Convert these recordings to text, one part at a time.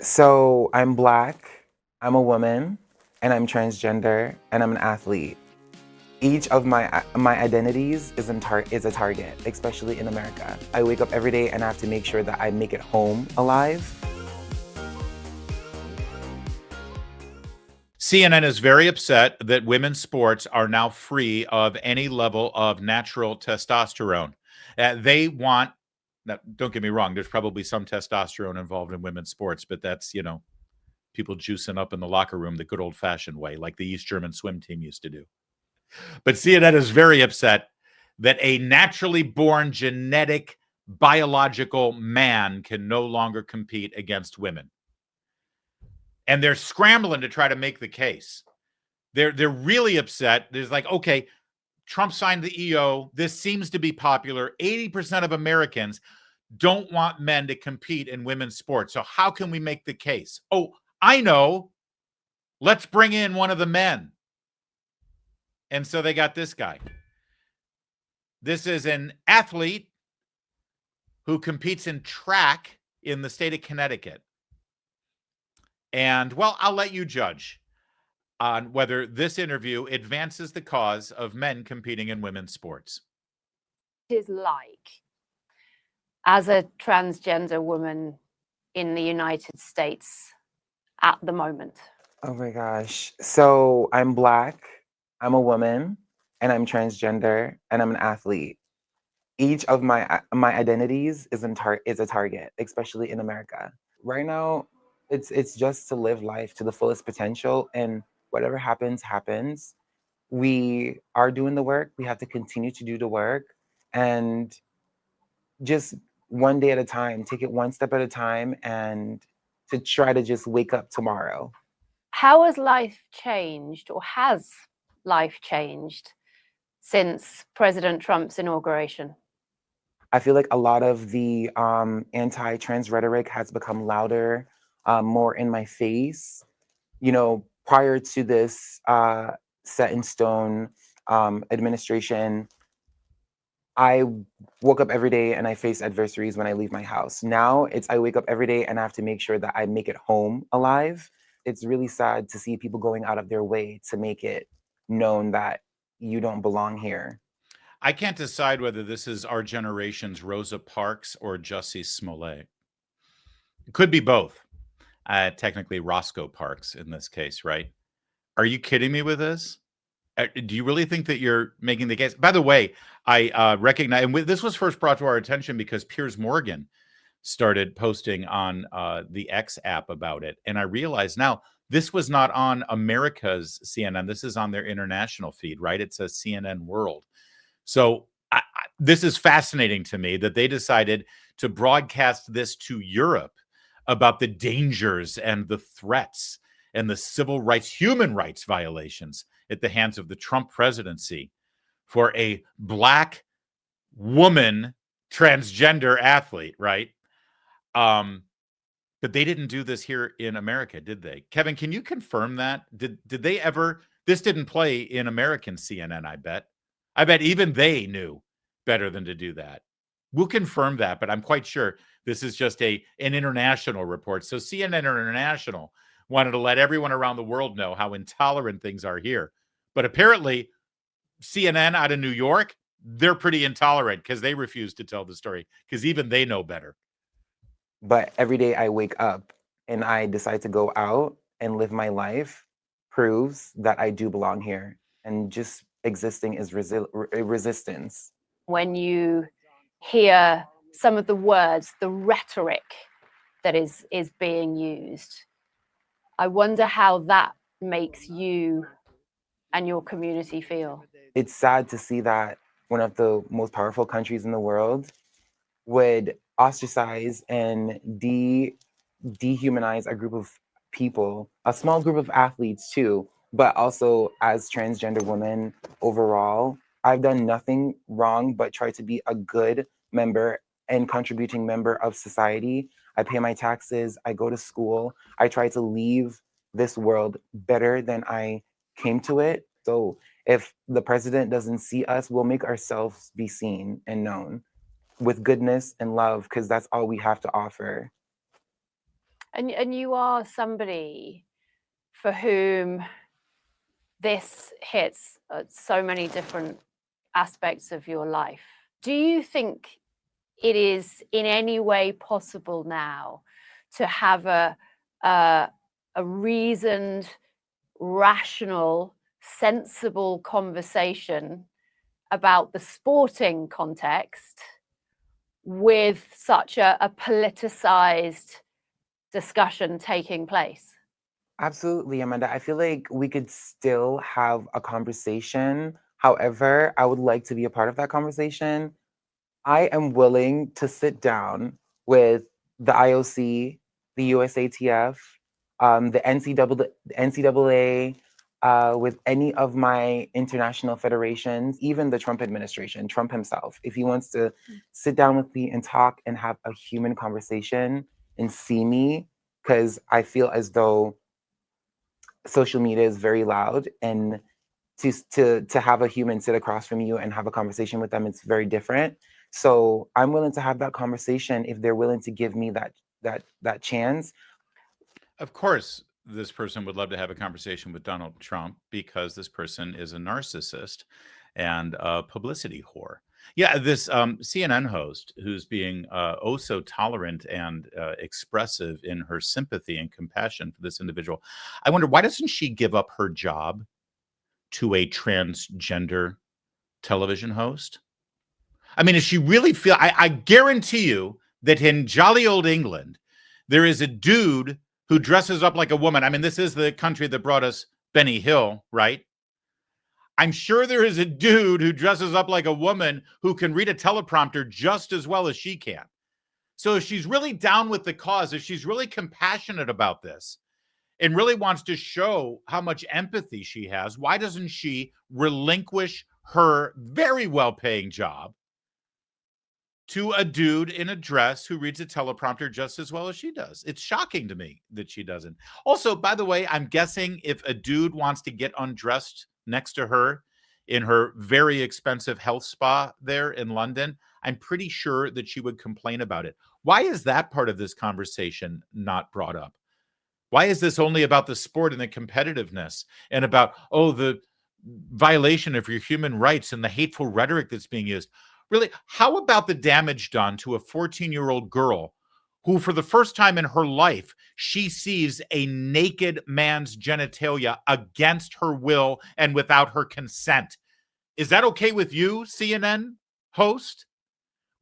So I'm black, I'm a woman, and I'm transgender, and I'm an athlete. Each of my identities is a target, especially in America. I wake up every day and I have to make sure that I make it home alive. CNN is very upset that women's sports are now free of any level of natural testosterone. They want, now, don't get me wrong, there's probably some testosterone involved in women's sports, but that's, people juicing up in the locker room the good old fashioned way, like the East German swim team used to do. But CNN is very upset that a naturally born genetic biological man can no longer compete against women. And they're scrambling to try to make the case. They're really upset. There's like, okay, Trump signed the EO. This seems to be popular. 80% of Americans don't want men to compete in women's sports. So how can we make the case? Oh, I know. Let's bring in one of the men. And so they got this guy. This is an athlete who competes in track in the state of Connecticut. And, well, I'll let you judge on whether this interview advances the cause of men competing in women's sports. Is like as a transgender woman in the United States at the moment? Oh my gosh. So I'm black, I'm a woman, and I'm transgender, and I'm an athlete. Each of my identities is a target, especially in America. Right now, it's just to live life to the fullest potential, and whatever happens, happens. We are doing the work. We have to continue to do the work, and just one day at a time, take it one step at a time, and to try to just wake up tomorrow. How has life changed, or has life changed since President Trump's inauguration? I feel like a lot of the anti-trans rhetoric has become louder, more in my face. Prior to this set in stone administration, I woke up every day and I face adversaries when I leave my house. Now I wake up every day and I have to make sure that I make it home alive. It's really sad to see people going out of their way to make it known that you don't belong here. I can't decide whether this is our generation's Rosa Parks or Jussie Smollett. It could be both. Technically, Roscoe Parks in this case, right? Are you kidding me with this? Do you really think that you're making the case? By the way, I recognize, and this was first brought to our attention because Piers Morgan started posting on the X app about it. And I realize now this was not on America's CNN. This is on their international feed, right? It says CNN World. So this is fascinating to me that they decided to broadcast this to Europe about the dangers and the threats and the civil rights, human rights violations at the hands of the Trump presidency for a black woman transgender athlete, right? But they didn't do this here in America, did they? Kevin, can you confirm that? Did they ever? This didn't play in American CNN, I bet. I bet even they knew better than to do that. We'll confirm that, but I'm quite sure this is just an international report. So CNN International wanted to let everyone around the world know how intolerant things are here. But apparently, CNN out of New York, they're pretty intolerant because they refuse to tell the story because even they know better. But every day I wake up and I decide to go out and live my life proves that I do belong here. And just existing is resistance. When you hear some of the words, the rhetoric that is being used, I wonder how that makes you and your community feel. It's sad to see that one of the most powerful countries in the world would ostracize and dehumanize a group of people, a small group of athletes too, but also as transgender women overall. I've done nothing wrong but try to be a good member and contributing member of society. I pay my taxes, I go to school, I try to leave this world better than I came to it. So if the president doesn't see us, we'll make ourselves be seen and known with goodness and love, because that's all we have to offer. And you are somebody for whom this hits so many different aspects of your life. Do you think it is in any way possible now to have a reasoned, rational, sensible conversation about the sporting context with such a politicized discussion taking place? Absolutely, Amanda. I feel like we could still have a conversation. However, I would like to be a part of that conversation. I am willing to sit down with the IOC, the USATF, the NCAA, with any of my international federations, even the Trump administration, Trump himself. If he wants to sit down with me and talk and have a human conversation and see me, because I feel as though social media is very loud, and to have a human sit across from you and have a conversation with them, it's very different. So I'm willing to have that conversation if they're willing to give me that chance. Of course, this person would love to have a conversation with Donald Trump because this person is a narcissist and a publicity whore. Yeah, this CNN host who's being oh so tolerant and expressive in her sympathy and compassion for this individual. I wonder, why doesn't she give up her job to a transgender television host? I mean, does she really feel? I guarantee you that in jolly old England, there is a dude who dresses up like a woman. I mean, this is the country that brought us Benny Hill, right? I'm sure there is a dude who dresses up like a woman who can read a teleprompter just as well as she can. So if she's really down with the cause, if she's really compassionate about this and really wants to show how much empathy she has, why doesn't she relinquish her very well-paying job to a dude in a dress who reads a teleprompter just as well as she does? It's shocking to me that she doesn't. Also, by the way, I'm guessing if a dude wants to get undressed next to her in her very expensive health spa there in London, I'm pretty sure that she would complain about it. Why is that part of this conversation not brought up? Why is this only about the sport and the competitiveness and about, oh, the violation of your human rights and the hateful rhetoric that's being used? Really, how about the damage done to a 14-year-old girl who, for the first time in her life, she sees a naked man's genitalia against her will and without her consent? Is that okay with you, CNN host?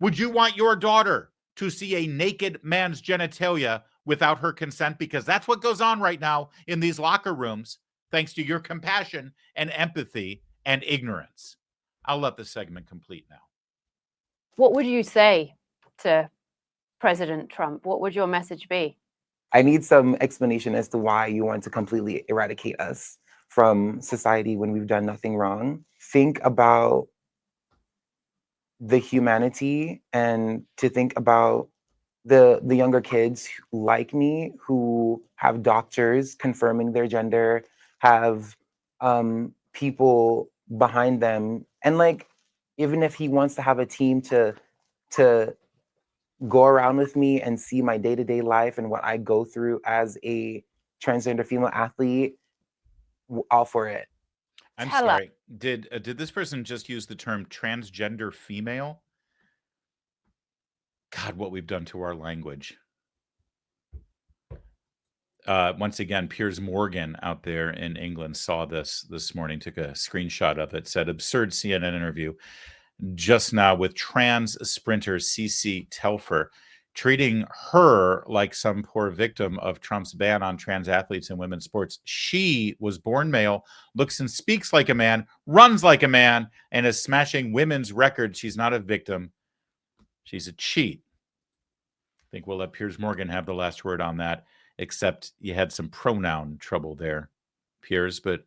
Would you want your daughter to see a naked man's genitalia without her consent? Because that's what goes on right now in these locker rooms, thanks to your compassion and empathy and ignorance. I'll let the segment complete now. What would you say to President Trump? What would your message be? I need some explanation as to why you want to completely eradicate us from society when we've done nothing wrong. Think about the humanity, and to think about the younger kids like me who have doctors confirming their gender, have people behind them, and like, even if he wants to have a team to go around with me and see my day-to-day life and what I go through as a transgender female athlete, all for it. I'm Tell us. sorry. Did this person just use the term transgender female? God, what we've done to our language. Once again, Piers Morgan out there in England saw this morning, took a screenshot of it, said absurd CNN interview just now with trans sprinter Cece Telfer, treating her like some poor victim of Trump's ban on trans athletes in women's sports. She was born male, looks and speaks like a man, runs like a man, and is smashing women's records. She's not a victim. She's a cheat. I think we'll let Piers Morgan have the last word on that, except you had some pronoun trouble there, Piers, but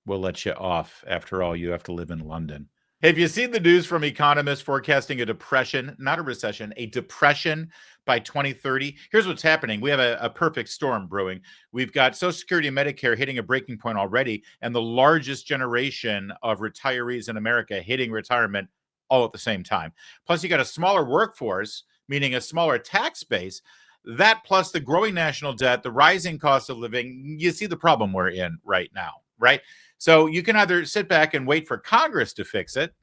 we'll let you off. After all, you have to live in London. Have you seen the news from economists forecasting a depression, not a recession, a depression by 2030? Here's what's happening. We have a perfect storm brewing. We've got Social Security and Medicare hitting a breaking point already, and the largest generation of retirees in America hitting retirement all at the same time. Plus, you got a smaller workforce, meaning a smaller tax base. That plus the growing national debt, the rising cost of living, you see the problem we're in right now, right? So you can either sit back and wait for Congress to fix it,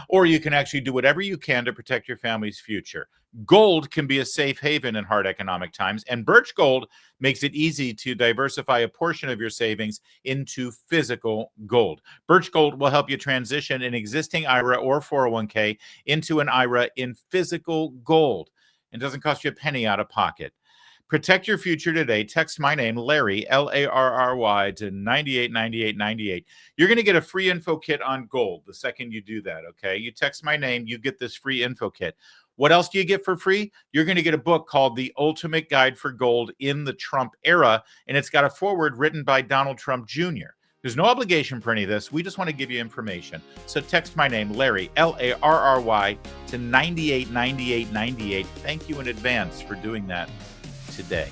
or you can actually do whatever you can to protect your family's future. Gold can be a safe haven in hard economic times, and Birch Gold makes it easy to diversify a portion of your savings into physical gold. Birch Gold will help you transition an existing IRA or 401k into an IRA in physical gold. It doesn't cost you a penny out of pocket. Protect your future today. Text my name, Larry, Larry, to 989898. You're going to get a free info kit on gold the second you do that, okay? You text my name, you get this free info kit. What else do you get for free? You're going to get a book called The Ultimate Guide for Gold in the Trump Era, and it's got a foreword written by Donald Trump Jr. There's no obligation for any of this. We just want to give you information. So text my name, Larry, Larry, to 989898. Thank you in advance for doing that today.